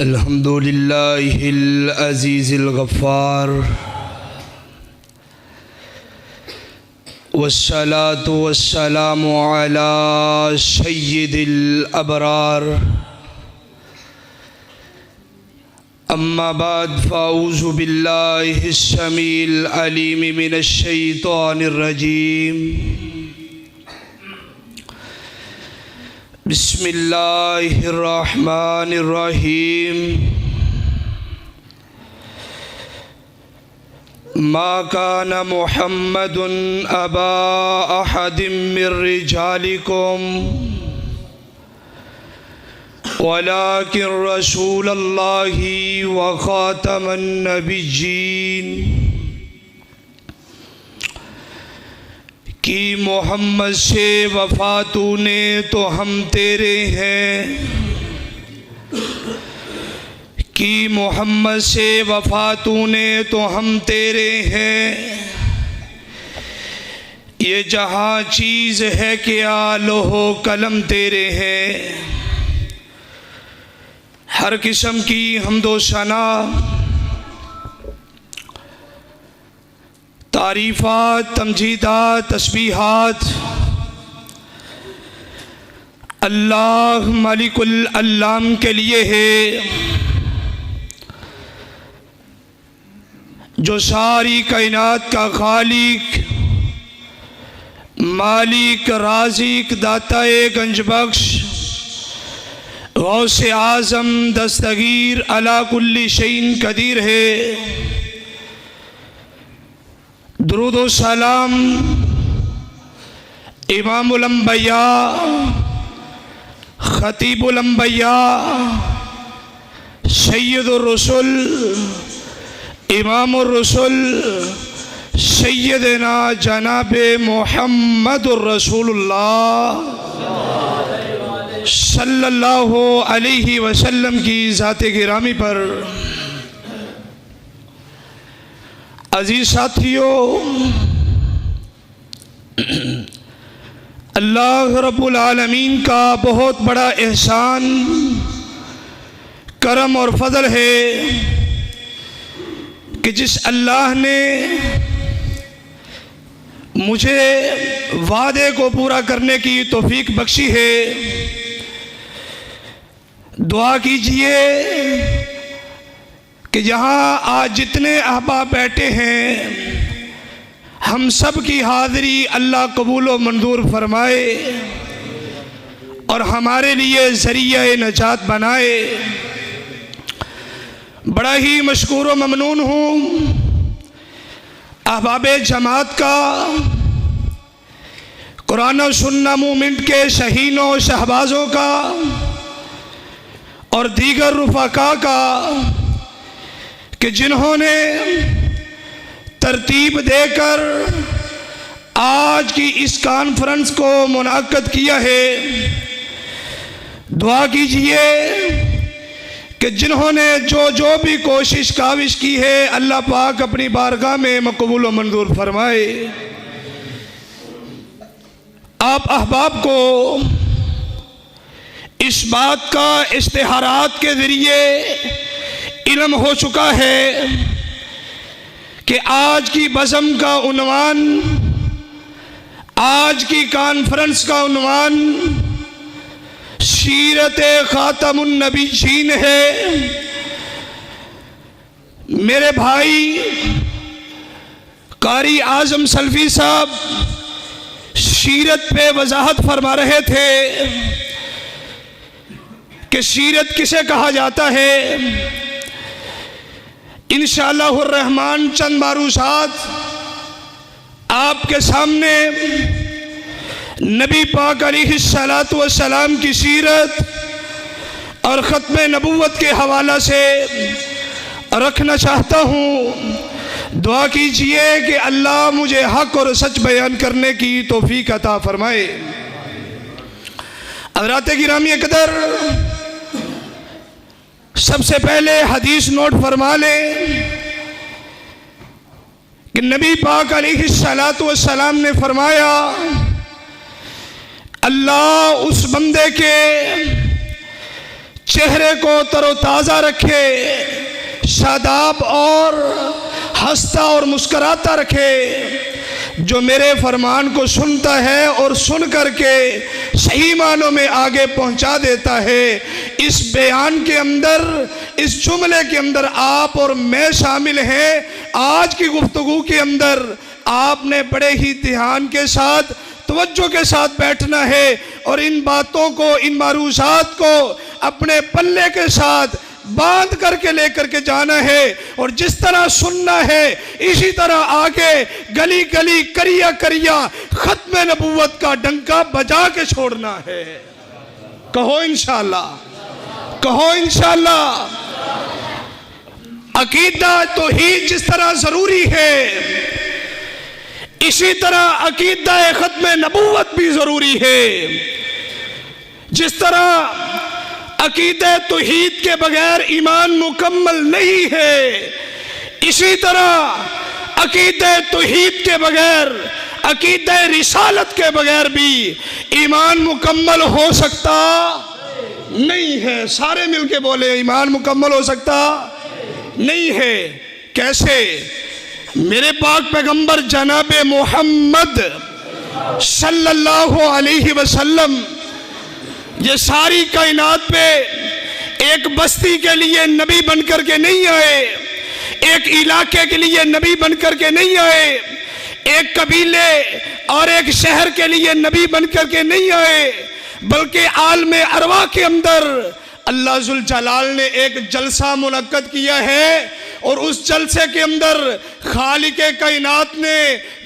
अल्हम्दुलिल्लाहिल अज़ीज़िल गफ़्फ़ार वस्सलातु वस्सलामु अला सय्यिदिल अबरार अम्मा बाद फ़अऊज़ु बिल्लाहिस समीइल अलीम मिनश शैतानिर रजीम बिस्मिल्लाहिर्रहमानिर्रहीम मा काना मुहम्मदुन अबा अहदिम मिर रिजालिकुम वलाकिन रसूलल्लाहि व खातमन नबिय्यीन कि मोहम्मद से वफ़ा तूने तो हम तेरे हैं, कि मोहम्मद से वफ़ा तूने तो हम तेरे हैं। ये जहाँ चीज़ है क्या लोहो कलम तेरे हैं। हर किस्म की हम्दो सना तारीफ़ात तमजीदात तस्बीहात अल्लाह मालिकुल अल्लाम के लिए है, जो सारी कायनात का खालिक मालिक राज़िक दाताए गंजबख्श गौसे आज़म दस्तगीर अला कुल्ली शैइन कदीर है। दुरूद व सलाम इमामुल अंबिया खतीबुल अंबिया सय्यदुर रसूल इमामुर रसूल सय्यदना जनाबे मुहम्मदुर रसूलुल्लाह सल्लल्लाहु अलैहि वसल्लम की ज़ाते गिरामी पर अजीज साथियों, अल्लाह रब्बुल आलमीन का बहुत बड़ा एहसान करम और फजल है कि जिस अल्लाह ने मुझे वादे को पूरा करने की तौफीक बख्शी है। दुआ कीजिए कि जहाँ आज जितने अहबाब बैठे हैं हम सब की हाज़िरी अल्लाह कबूल व मंजूर फरमाए और हमारे लिए ज़रिया नजात बनाए। बड़ा ही मशकूर व ममनून हूँ अहबाब जमात का, कुरान और सुन्ना मूवमेंट के शहीनों शहबाजों का और दीगर रुफ़ाका का कि जिन्होंने तरतीब देकर आज की इस कॉन्फ्रेंस को मुनाक़द किया है। दुआ कीजिए कि जिन्होंने जो भी कोशिश काविश की है अल्लाह पाक अपनी बारगाह में मकबूल व मंजूर फरमाए। आप अहबाब को इस बात का इश्तिहारात के ज़रिए इल्म हो चुका है कि आज की बज़म का उन्वान, आज की कॉन्फ्रेंस का उन्वान सीरत खातमुन नबिय्यीन है। मेरे भाई कारी आज़म सल्फ़ी साहब सीरत पे वजाहत फरमा रहे थे कि सीरत किसे कहा जाता है। इंशाअल्लाहुर रहमान चंद मारूसात आपके सामने नबी पाक अलैहिस्सलातु वस्सलाम की सीरत और ख़त्म नबुव्वत के हवाला से रखना चाहता हूँ। दुआ कीजिए कि अल्लाह मुझे हक़ और सच बयान करने की तौफीक अता फरमाए। हज़रात गिरामी क़दर, सबसे पहले हदीस नोट फरमा लें कि नबी पाक अलैहिस्सलातु वस्सलाम ने फरमाया, अल्लाह उस बंदे के चेहरे को तरोताज़ा रखे, शादाब और हंसता और मुस्कराता रखे। जो मेरे फरमान को सुनता है और सुन करके सही मानों में आगे पहुंचा देता है। इस बयान के अंदर, इस जुमले के अंदर आप और मैं शामिल हैं। आज की गुफ्तगू के अंदर आपने बड़े ही ध्यान के साथ, तवज्जो के साथ बैठना है और इन बातों को, इन मारूसात को अपने पल्ले के साथ बांध करके लेकर के जाना है और जिस तरह सुनना है इसी तरह आगे गली गली, करिया करिया खत्म नबूवत का डंका बजा के छोड़ना है। कहो इंशाअल्लाह, कहो इंशाअल्लाह। अकीदा तौहीद जिस तरह जरूरी है, इसी तरह अकीदा खत्म नबूवत भी जरूरी है। जिस तरह अकीदे तौहीद के बगैर ईमान मुकम्मल नहीं है, इसी तरह अकीदे तौहीद के बगैर, अकीदे रिसालत के बगैर भी ईमान मुकम्मल हो सकता नहीं है। सारे मिलके बोले, ईमान मुकम्मल हो सकता नहीं है। कैसे? मेरे पाक पैगंबर जनाब मोहम्मद सल्लल्लाहु अलैहि वसल्लम ये सारी कायनात पे एक बस्ती के लिए नबी बनकर के नहीं आए, एक इलाके के लिए नबी बनकर के नहीं आए, एक कबीले और एक शहर के लिए नबी बनकर के नहीं आए, बल्कि आलमे अरवा के अंदर अल्लाह जुल जलाल ने एक जलसा मुनक्कद किया है और उस जलसे के अंदर खालिके कायनात ने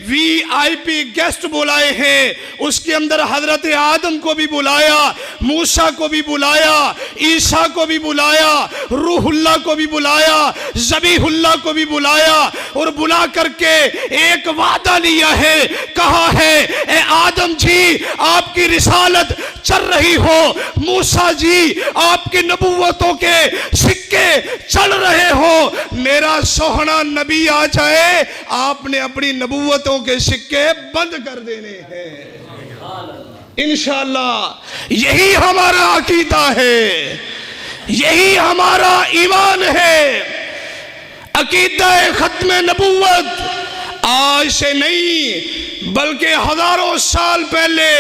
VIP गेस्ट बुलाए हैं। उसके अंदर हजरत आदम को भी बुलाया, मूसा को भी बुलाया, ईसा को भी बुलाया, रूहुल्लाह को भी बुलाया, ज़बीहुल्लाह को भी बुलाया और बुला करके एक वादा लिया है। कहा है, ए आदम जी आपकी रिसालत चल रही हो, मूसा जी आपकी नबूवतों के सिक्के चल रहे हो, मेरा सोहना नबी आ जाए, आपने अपनी नबूवतों के सिक्के बंद कर देने हैं। इंशाअल्लाह यही हमारा अकीदा है, यही हमारा ईमान है। अकीदा खत्म नबूवत आज से नहीं बल्कि हजारों साल पहले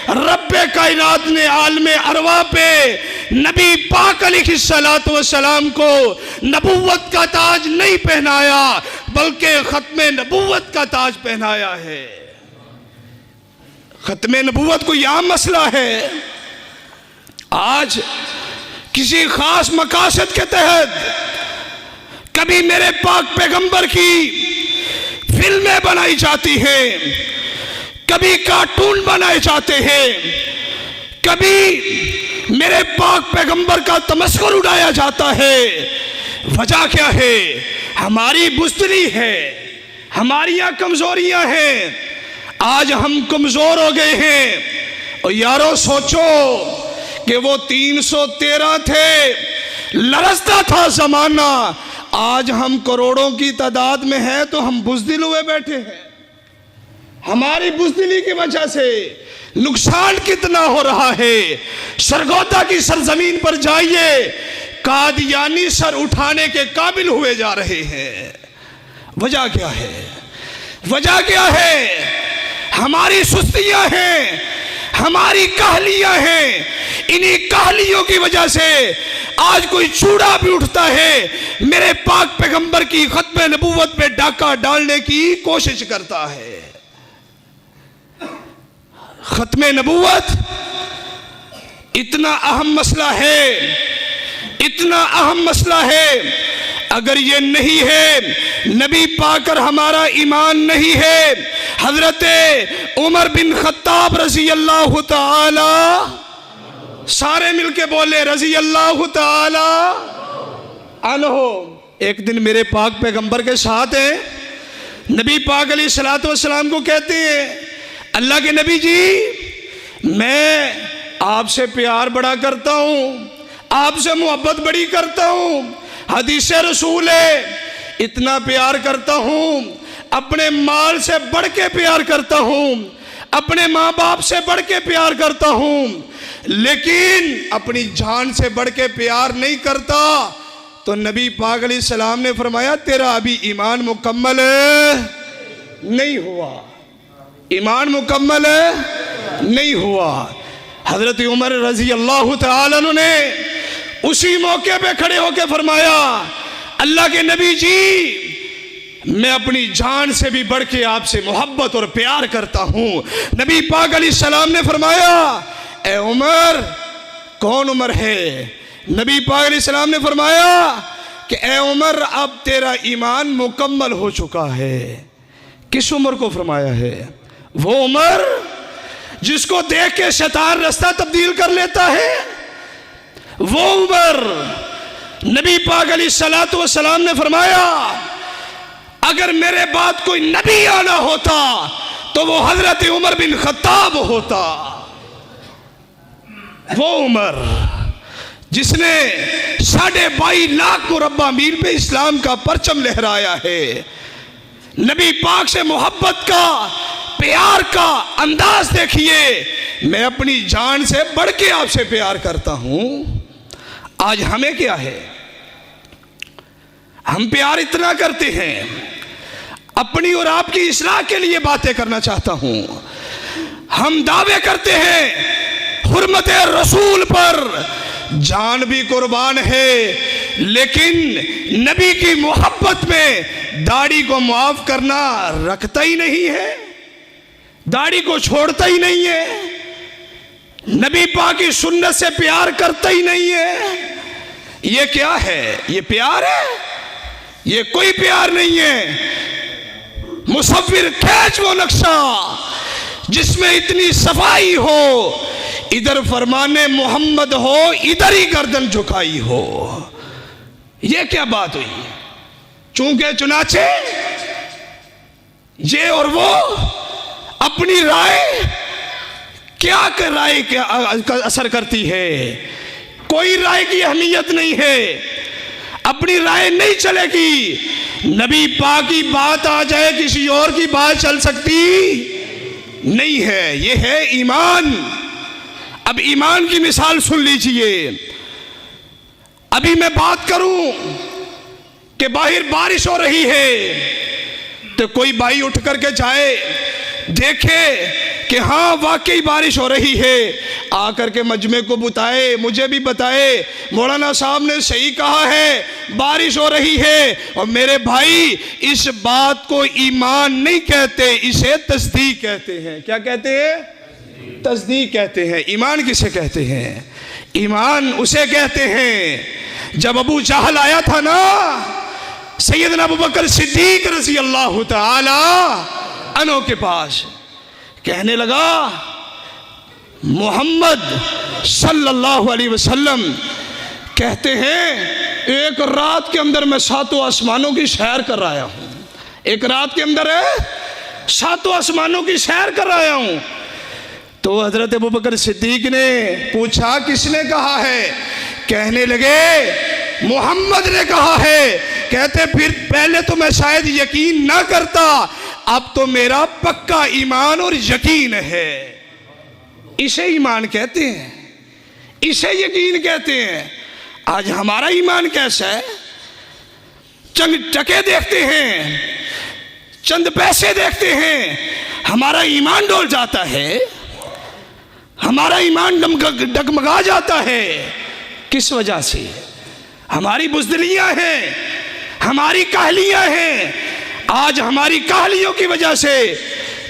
रब्बे कायनात ने आलमे अरवा पे नबी पाक अलैहिस्सलातु वस्सलाम को नबूवत का ताज नहीं पहनाया बल्कि खत्मे नबूवत का ताज पहनाया है। खत्मे नबूवत कोई आम मसला है। आज किसी खास मकासद के तहत कभी मेरे पाक पैगंबर की फिल्में बनाई जाती हैं, कभी कार्टून बनाए जाते हैं, कभी मेरे पाक पैगंबर का तमस्कुर उड़ाया जाता है। वजह क्या है? हमारी बुज़दिली है, हमारी कमजोरियां हैं। आज हम कमजोर हो गए हैं। और यारो सोचो कि वो 313 थे, लरसता था जमाना, आज हम करोड़ों की तादाद में हैं तो हम बुज़दिल हुए बैठे हैं। हमारी बुज़दिली की वजह से नुकसान कितना हो रहा है। सरगोदा की सरजमीन पर जाइए, कादियानी सर उठाने के काबिल हुए जा रहे हैं। वजह क्या है? वजह क्या है? हमारी सुस्तियां हैं, हमारी काहलियां हैं। इन्हीं काहलियों की वजह से आज कोई चूड़ा भी उठता है, मेरे पाक पैगंबर की खत्म नबूवत पे डाका डालने की कोशिश करता है। खत्म नबूवत इतना अहम मसला है, इतना अहम मसला है। अगर ये नहीं है, नबी पाकर हमारा ईमान नहीं है। हजरत उमर बिन खत्ताब रजी अल्लाह ताला, सारे मिलके बोले रजी अल्लाह ताला अन्हो। एक दिन मेरे पाक पैगंबर के साथ हैं, नबी पाक अलैहिस्सलातु वस्सलाम को कहते हैं, अल्लाह के नबी जी मैं आपसे प्यार बड़ा करता हूँ, आपसे मोहब्बत बड़ी करता हूँ। हदीस रसूल है, इतना प्यार करता हूँ, अपने माल से बढ़ के प्यार करता हूँ। अपने माँ बाप से बढ़ के प्यार करता हूँ, लेकिन अपनी जान से बढ़ के प्यार नहीं करता, तो नबी पाक अलैहिस्सलाम ने फरमाया तेरा अभी ईमान मुकम्मल नहीं हुआ, ईमान मुकम्मल नहीं हुआ। हजरत उमर रजी अल्लाह तआला अन्हु ने उसी मौके पे खड़े होकर फरमाया, अल्लाह के नबी जी, मैं अपनी जान से भी बढ़ के आपसे मोहब्बत और प्यार करता हूँ। नबी पाक अलैहिस्सलाम ने फरमाया, ए उमर, कौन उमर है? नबी पाक अलैहिस्सलाम ने फरमाया कि ए उमर, अब तेरा ईमान मुकम्मल हो चुका है। किस उमर को फरमाया है? वो उमर जिसको देख के शैतान रास्ता तब्दील कर लेता है, वो उमर। नबी पाक अलैहिस्सलातु वस्सलाम ने फरमाया, अगर मेरे बाद कोई नबी आना होता तो वो हजरत उमर बिन खत्ताब होता। वो उमर जिसने 22.5 लाख मुरब्बा मील पे इस्लाम का परचम लहराया है। नबी पाक से मोहब्बत का, प्यार का अंदाज देखिए, मैं अपनी जान से बढ़ के आपसे प्यार करता हूं। आज हमें क्या है? हम प्यार इतना करते हैं, अपनी और आपकी इस्लाह के लिए बातें करना चाहता हूं। हम दावे करते हैं हुर्मत रसूल पर, जान भी कुर्बान है, लेकिन नबी की मोहब्बत में दाढ़ी को माफ करना रखता ही नहीं है, दाढ़ी को छोड़ता ही नहीं है, नबी पाक की सुन्नत से प्यार करता ही नहीं है। ये क्या है? ये प्यार है? ये कोई प्यार नहीं है। मुसव्विर खींच वो नक्शा जिसमें इतनी सफाई हो, इधर फरमाने मोहम्मद हो, इधर ही गर्दन झुकाई हो। ये क्या बात हुई? चूंकि चुनाचे ये और वो अपनी राय, क्या कर राय क्या असर करती है? कोई राय की अहमियत नहीं है, अपनी राय नहीं चलेगी। नबी पाक की बात आ जाए, किसी और की बात चल सकती नहीं है। ये है ईमान। अब ईमान की मिसाल सुन लीजिए। अभी मैं बात करूं कि बाहर बारिश हो रही है, तो कोई भाई उठ करके जाए, देखे कि हाँ वाकई बारिश हो रही है, आकर के मजमे को बताए, मुझे भी बताए, मौलाना साहब ने सही कहा है, बारिश हो रही है। और मेरे भाई, इस बात को ईमान नहीं कहते, इसे तस्दीक कहते हैं। क्या कहते हैं? तस्दीक कहते हैं। ईमान किसे कहते हैं? ईमान उसे कहते हैं जब अबू जहल आया था ना सैयदना अबू बकर सिद्दीक रज़ी अल्लाह तआला अन्हु के पास, कहने लगा, मोहम्मद सल्लल्लाहु अलैहि वसल्लम कहते हैं एक रात के अंदर मैं 7 आसमानों की सैर कर आया हूं। एक रात के अंदर 7 आसमानों की सैर कर आया हूं। तो हजरत अबू बकर सिद्दीक ने पूछा, किसने कहा है? कहने लगे, मोहम्मद ने कहा है। कहते फिर पहले तो मैं शायद यकीन ना करता, अब तो मेरा पक्का ईमान और यकीन है। इसे ईमान कहते हैं, इसे यकीन कहते हैं। आज हमारा ईमान कैसा है? चंद टके देखते हैं, चंद पैसे देखते हैं, हमारा ईमान डोल जाता है, हमारा ईमान डगमगा जाता है। किस वजह से? हमारी बुज़दिलियां हैं, हमारी काहलियां हैं। आज हमारी काहलियों की वजह से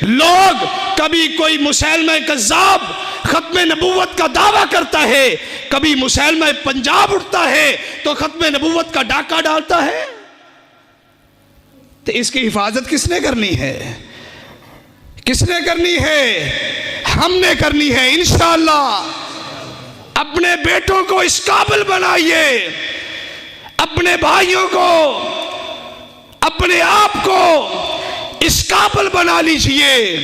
लोग, कभी कोई मुसैलमा कज़्ज़ाब खत्म नबूवत का दावा करता है, कभी मुसैलमा पंजाब उठता है तो खत्म नबूवत का डाका डालता है। तो इसकी हिफाजत किसने करनी है? किसने करनी है? हमने करनी है इंशाअल्लाह। अपने बेटों को इस काबिल बनाइए, अपने भाइयों को, अपने आप को इस काबिल बना लीजिए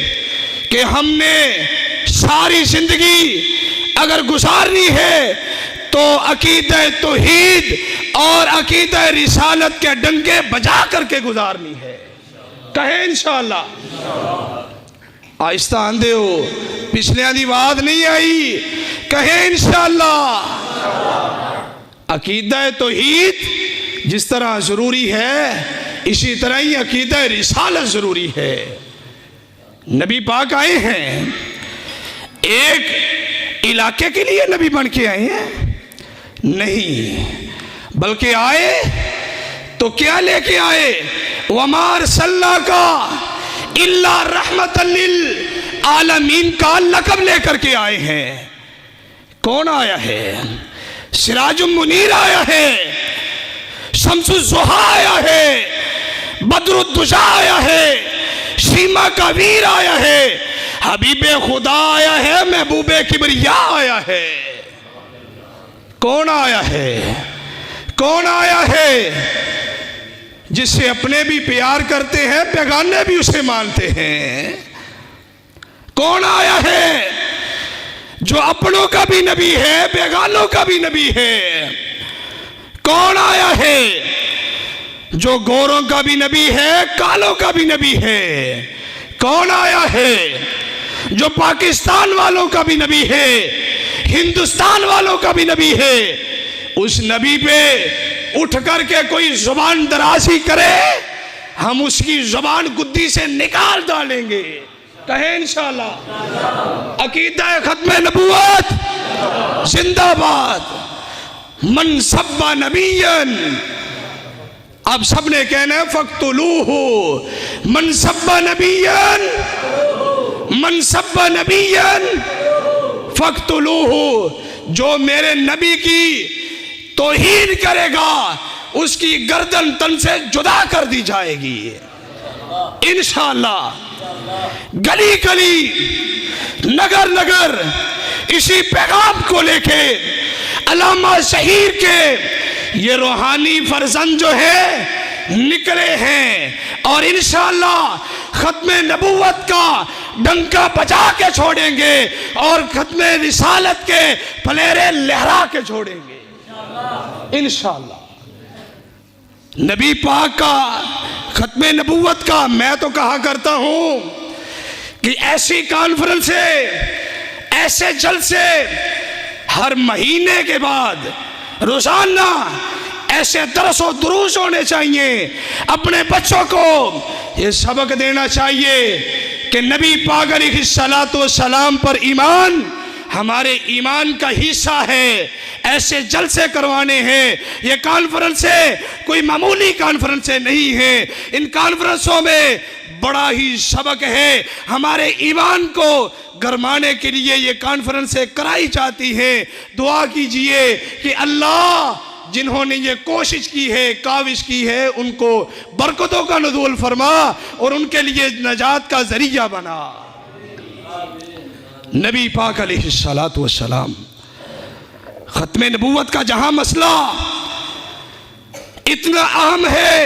कि हमने सारी जिंदगी अगर गुजारनी है तो अकीदा तौहीद और अकीदा रिसालत के डंके बजा करके गुजारनी है। कहे इंशाअल्लाह। आहिस्ता आंदे हो, पिछलियां दी बात नहीं आई, कहे इंशाअल्लाह। अकीदा तौहीद जिस तरह ज़रूरी है, इसी तरह ही अकीदा रिसालत ज़रूरी है। नबी पाक आए हैं, एक इलाके के लिए नबी बन के आए हैं नहीं, बल्कि आए तो क्या लेके आए, वमार सल्ला का इल्ला रहमतल लिल आलमीन का लक़ब लेकर के आए हैं। कौन आया है? सिराजुम मुनीर आया है, शम्सुज़्ज़ुहा आया है, बदरुद्दुजा आया है, शीमा का वीर आया है, हबीबे खुदा आया है, महबूबे किबरिया आया है। कौन आया है? कौन आया है? जिससे अपने भी प्यार करते हैं, बेगाने भी उसे मानते हैं। कौन आया है? जो अपनों का भी नबी है, बेगानों का भी नबी है। कौन आया है? जो गोरों का भी नबी है, कालों का भी नबी है। कौन आया है? जो पाकिस्तान वालों का भी नबी है, हिंदुस्तान वालों का भी नबी है। उस नबी पे उठ करके कोई जुबान दराजी करे, हम उसकी जुबान गुद्दी से निकाल डालेंगे। कहे इंशाअल्लाह। अकीदा खत्म नबूवत जिंदाबाद। मन सब्बा नबियन, अब सबने कहना है फक्तुलूहु। मन सब्बा नबियन, मन सब्बा नबियन फक्तुलूहु। जो मेरे नबी की तौहीन करेगा, उसकी गर्दन तन से जुदा कर दी जाएगी इंशाअल्लाह। गली गली, नगर नगर इसी पैगाम को लेके अल्लामा शहीर के ये रूहानी फर्जंद जो है निकले हैं, और इंशाअल्लाह खत्म नबूवत का डंका बजा के छोड़ेंगे और खत्म रिसालत के फलेरे लहरा के छोड़ेंगे इंशाअल्लाह। नबी पाक का खत्म नबूवत का मैं तो कहा करता हूं कि ऐसी कॉन्फ्रेंस से, ऐसे जलसे हर महीने के बाद रोजाना ऐसे दरस व दुरूस होने चाहिए। अपने बच्चों को ये सबक देना चाहिए कि नबी पाक अलैहिस्सलातु वस्सलाम पर ईमान हमारे ईमान का हिस्सा है। ऐसे जलसे करवाने हैं। ये कॉन्फ्रेंसें कोई मामूली कॉन्फ्रेंसें नहीं है। इन कॉन्फ्रेंसों में बड़ा ही सबक है। हमारे ईमान को गरमाने के लिए ये कॉन्फ्रेंसें कराई जाती हैं। दुआ कीजिए कि अल्लाह जिन्होंने ये कोशिश की है, काविश की है, उनको बरकतों का नुज़ूल फरमा और उनके लिए नजात का जरिया बना। नबी पाक अलैहिस्सलातु वस्सलाम, खत्म नबूवत का जहां मसला इतना अहम है,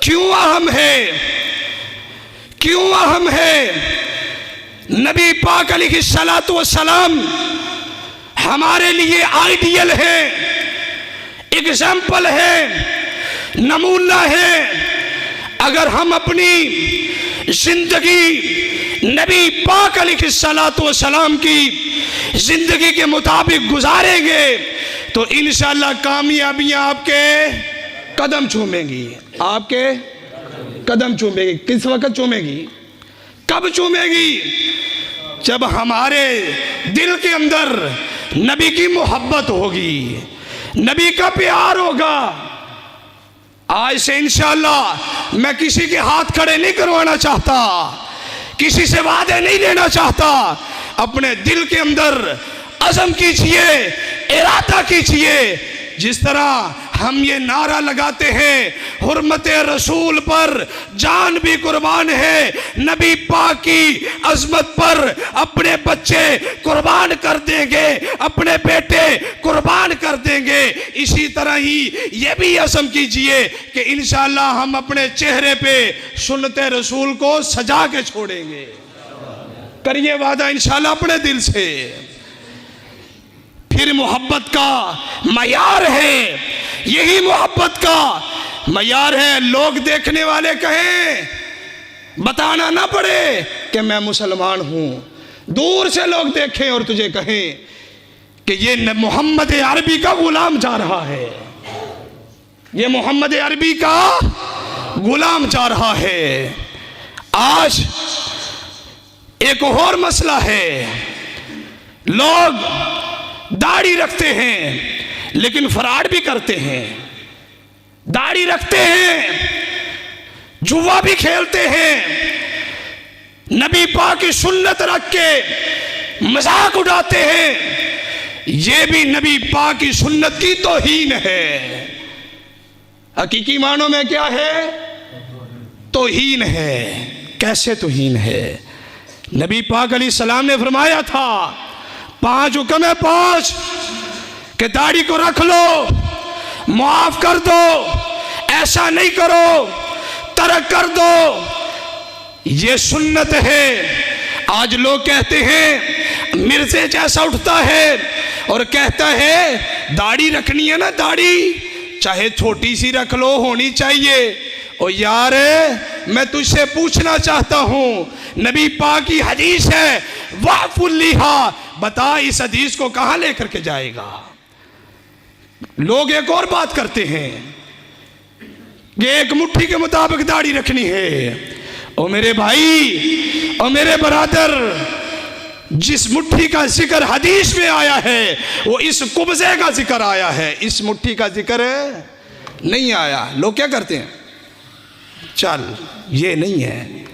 क्यों अहम है, क्यों अहम है? नबी पाक अलैहिस्सलातु वस्सलाम हमारे लिए आइडियल है, एग्जाम्पल है, नमूना है। अगर हम अपनी जिंदगी नबी पाक अलैहिस्सलातु वस्सलाम की जिंदगी के मुताबिक गुजारेंगे तो इंशाअल्लाह कामयाबियां आपके कदम चूमेंगी, आपके कदम चूमेगी। किस वक्त चूमेगी? कब चूमेगी? जब हमारे दिल के अंदर नबी की मोहब्बत होगी, नबी का प्यार होगा। आज से इंशाअल्लाह मैं किसी के हाथ खड़े नहीं करवाना चाहता, किसी से वादे नहीं लेना चाहता। अपने दिल के अंदर अज़म कीजिए, इरादा कीजिए। जिस तरह हम ये नारा लगाते हैं, हुर्मते रसूल पर जान भी कुर्बान है, नबी पाक की अजमत पर अपने बच्चे कुर्बान कर देंगे, अपने बेटे कुर्बान कर देंगे। इसी तरह ही ये भी अज़म कीजिए कि इंशाअल्लाह हम अपने चेहरे पे सुन्नते रसूल को सजा के छोड़ेंगे। करिए वादा इंशाअल्लाह अपने दिल से। फिर मोहब्बत का मयार है, यही मोहब्बत का मयार है। लोग देखने वाले कहें बताना ना पड़े कि मैं मुसलमान हूं, दूर से लोग देखें और तुझे कहें कि ये मोहम्मद अरबी का गुलाम जा रहा है, ये मोहम्मद अरबी का गुलाम जा रहा है। आज एक और मसला है, लोग दाढ़ी रखते हैं लेकिन फराड भी करते हैं, दाढ़ी रखते हैं, जुआ भी खेलते हैं, नबी पाक की सुन्नत रख के मजाक उड़ाते हैं, ये भी नबी पाक की सुन्नत की तौहीन है। हकीकी मानों में क्या है? तौहीन है। कैसे तौहीन है? नबी पाक अलैहिस्सलाम ने फरमाया था 5 हुक्म है, 5 कि दाढ़ी को रख लो, माफ कर दो, ऐसा नहीं करो, तरक कर दो, ये सुन्नत है। आज लोग कहते हैं मिर्जे जैसा उठता है और कहता है दाढ़ी रखनी है ना, दाढ़ी चाहे छोटी सी रख लो, होनी चाहिए। ओ यार, मैं तुझसे पूछना चाहता हूं, नबी पाक की हदीस है वाफुल्लिहा, बता इस हदीस को कहां लेकर के जाएगा? लोग एक और बात करते हैं कि एक मुट्ठी के मुताबिक दाढ़ी रखनी है। ओ मेरे भाई, ओ मेरे बरादर, जिस मुट्ठी का जिक्र हदीस में आया है वो इस कुब्जे का जिक्र आया है, इस मुट्ठी का जिक्र नहीं आया। लोग क्या करते हैं, चल ये नहीं है,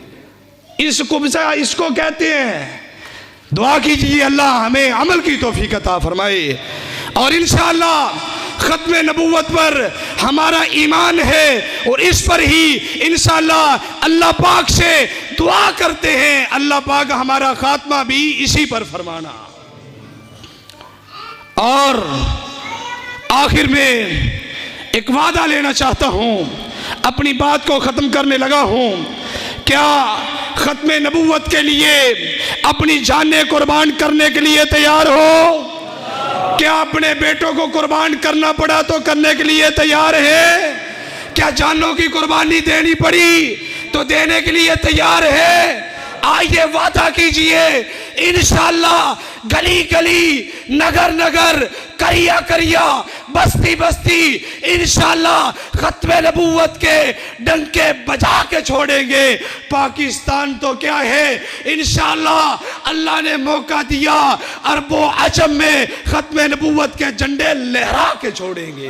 इस कुब्जा इसको कहते हैं। दुआ कीजिए अल्लाह हमें अमल की तौफीक अता फरमाए और इंशाअल्लाह खत्म नबूवत पर हमारा ईमान है और इस पर ही इंशाअल्लाह अल्लाह पाक से दुआ करते हैं, अल्लाह पाक हमारा खात्मा भी इसी पर फरमाना। और आखिर में एक वादा लेना चाहता हूं, अपनी बात को ख़त्म करने लगा हूं। क्या खत्म नबूवत के लिए अपनी जानें कुर्बान करने के लिए तैयार हो? क्या अपने बेटों को कुर्बान करना पड़ा तो करने के लिए तैयार है? क्या जानों की कुर्बानी देनी पड़ी तो देने के लिए तैयार है? आइए वादा कीजिए, इंशाअल्लाह गली गली, नगर नगर, करिया करिया, बस्ती बस्ती इंशाअल्लाह खत्मे नबूवत के डंके बजा के छोड़ेंगे। पाकिस्तान तो क्या है, इंशाअल्लाह अल्लाह ने मौका दिया, अरबों अजम में खत्मे नबूवत के झंडे लहरा के छोड़ेंगे।